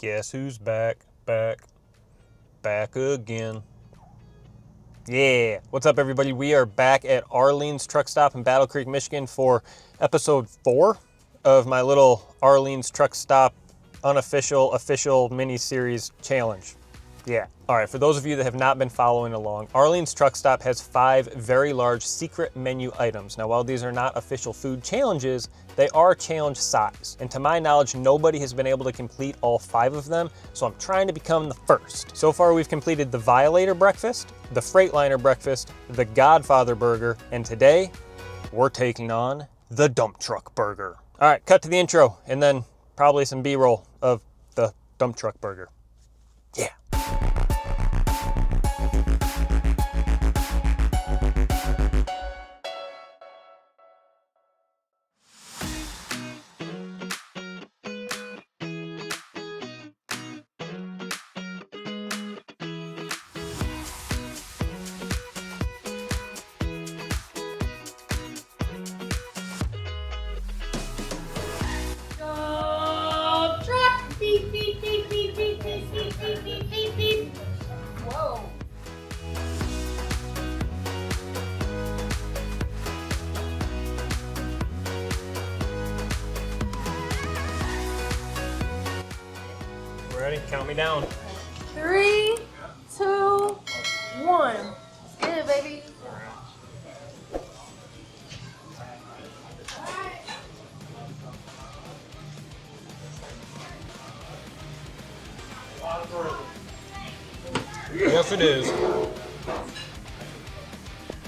Guess who's back again. Yeah, what's up everybody? We are back at Arlene's truck stop in Battle Creek, Michigan for episode 4 of my little Arlene's truck stop official mini-series challenge. Yeah. All right, for those of you that have not been following along, Arlene's truck stop has 5 very large secret menu items. Now, while these are not official food challenges, they are challenge size. And to my knowledge, nobody has been able to complete all 5 of them, so I'm trying to become the first. So far, we've completed the Violator breakfast, the Freightliner breakfast, the Godfather burger, and today, we're taking on the dump truck burger. All right, cut to the intro, and then probably some B-roll of the dump truck burger. Yeah. Beep, beep, beep, beep, beep, beep, beep, beep, beep, beep, beep. Whoa. Ready? Count me down. 3, 2, 1. Let's get it, baby. Yes, it is.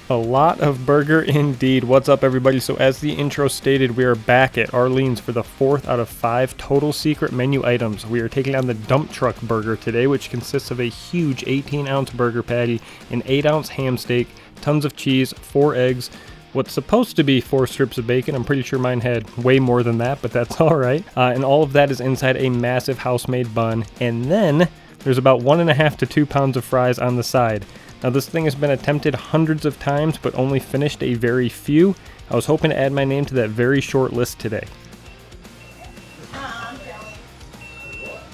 A lot of burger indeed. What's up, everybody? So as the intro stated, we are back at Arlene's for the 4th out of 5 total secret menu items. We are taking on the dump truck burger today, which consists of a huge 18-ounce burger patty, an 8-ounce ham steak, tons of cheese, 4 eggs, what's supposed to be 4 strips of bacon. I'm pretty sure mine had way more than that, but that's all right. And all of that is inside a massive house-made bun. And then there's about 1.5 to 2 pounds of fries on the side. Now this thing has been attempted hundreds of times, but only finished a very few. I was hoping to add my name to that very short list today.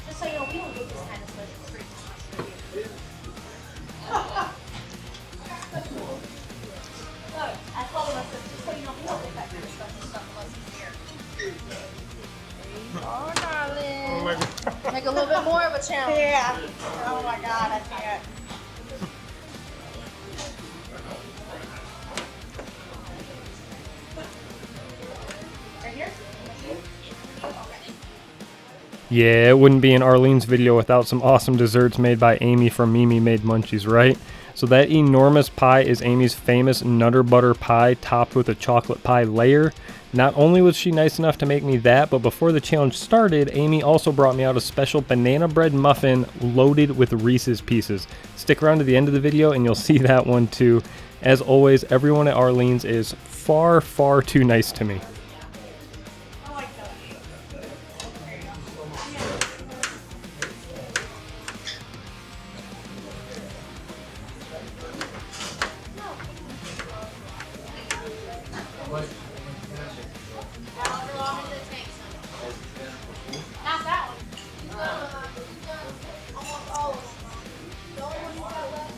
Just so you know, we don't do this kind of special treat. Look, I told him, I said, just so you know, we don't do that kind of special stuff unless he's here. Oh, darling. Make a little bit more of a challenge. Yeah. Oh my God, I can't. Right here? Yeah, it wouldn't be an Arlene's video without some awesome desserts made by Amy from Mimi Made Munchies, right? So that enormous pie is Amy's famous Nutter Butter pie topped with a chocolate pie layer. Not only was she nice enough to make me that, but before the challenge started, Amy also brought me out a special banana bread muffin loaded with Reese's Pieces. Stick around to the end of the video and you'll see that one too. As always, everyone at Arlene's is far, far too nice to me. Not that one. Almost all of them. The only one you got left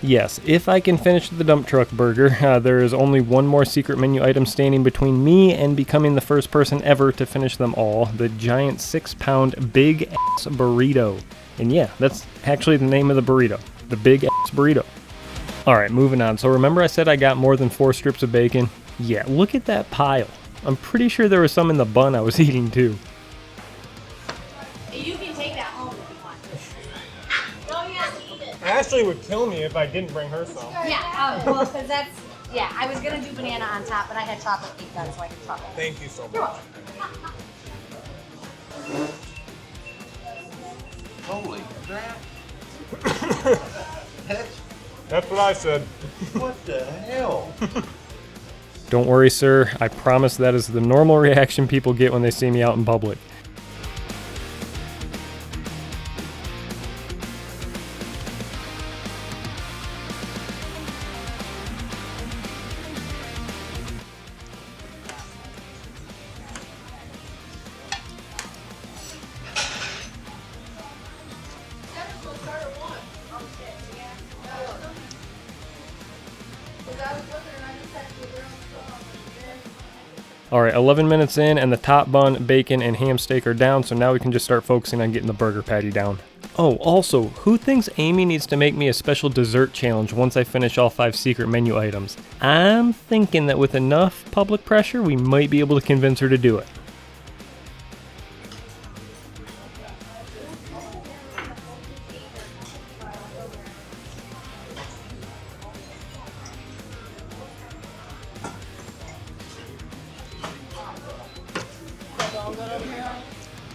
is Yes, if I can finish the dump truck burger, there is only one more secret menu item standing between me and becoming the first person ever to finish them all, the giant 6-pound big ass burrito. And yeah, that's actually the name of the burrito, the big ass burrito. Alright, moving on. So remember I said I got more than 4 strips of bacon? Yeah, look at that pile. I'm pretty sure there was some in the bun I was eating too. You can take that home if you want. Oh, yeah, eat it. Ashley would kill me if I didn't bring her some. Yeah, well, because that's, yeah, I was going to do banana on top, but I had chocolate cake done, so I did chocolate. Thank you so much. You're welcome. Holy crap. That's what I said. What the hell? Don't worry, sir. I promise that is the normal reaction people get when they see me out in public. All right, 11 minutes in, and the top bun, bacon, and ham steak are down, so now we can just start focusing on getting the burger patty down. Oh, also, who thinks Amy needs to make me a special dessert challenge once I finish all 5 secret menu items? I'm thinking that with enough public pressure, we might be able to convince her to do it.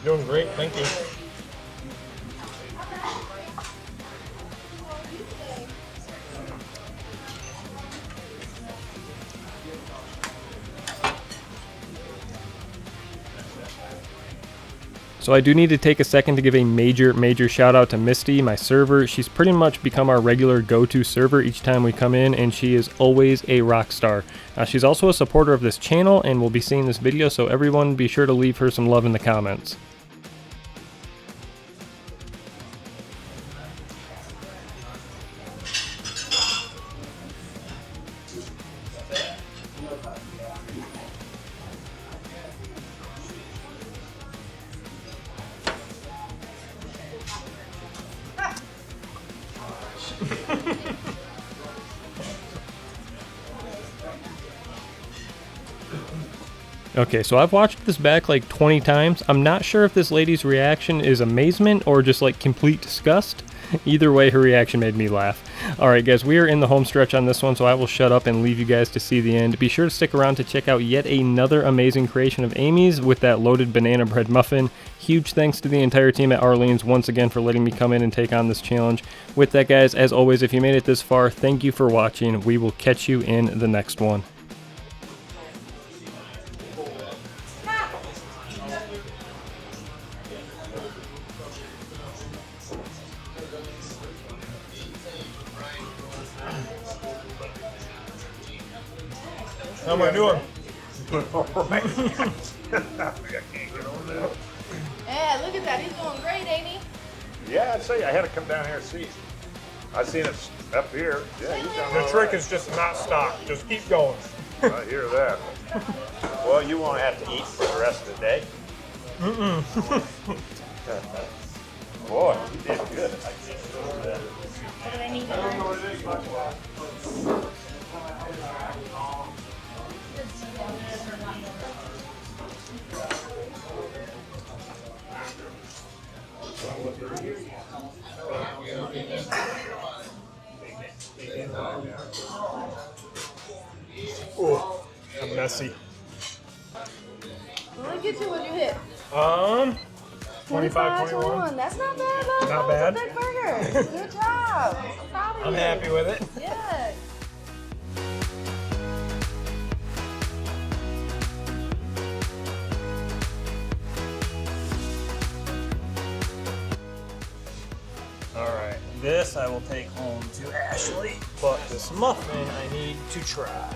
Doing great, thank you. So I do need to take a second to give a major shout out to Misty, my server. She's pretty much become our regular go-to server each time we come in, and she is always a rock star. She's also a supporter of this channel and will be seeing this video, so everyone be sure to leave her some love in the comments. Okay, so I've watched this back like 20 times. I'm not sure if this lady's reaction is amazement or just like complete disgust. Either way, her reaction made me laugh. Alright guys, we are in the home stretch on this one, so I will shut up and leave you guys to see the end. Be sure to stick around to check out yet another amazing creation of Amy's with that loaded banana bread muffin. Huge thanks to the entire team at Arlene's once again for letting me come in and take on this challenge. With that guys, as always, if you made it this far, thank you for watching. We will catch you in the next one. How am I doing? Yeah, look at that. He's doing great, ain't he? Yeah, I'd say I had to come down here and see. I seen it up here. Yeah, you done The all trick right. is just not stop. Just keep going. I hear that. Well, you won't have to eat for the rest of the day. Boy, you did good. What do they need? Oh, I'm messy. Look at you, what you hit. 25, 21. That's not bad, bud. Not That bad. was a big burger. Good job. I'm proud of I'm you. happy with it. Yeah. Alright, this I will take home to Ashley, but this muffin I need to try.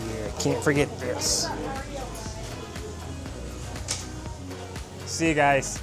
Yeah, can't forget this. See you guys.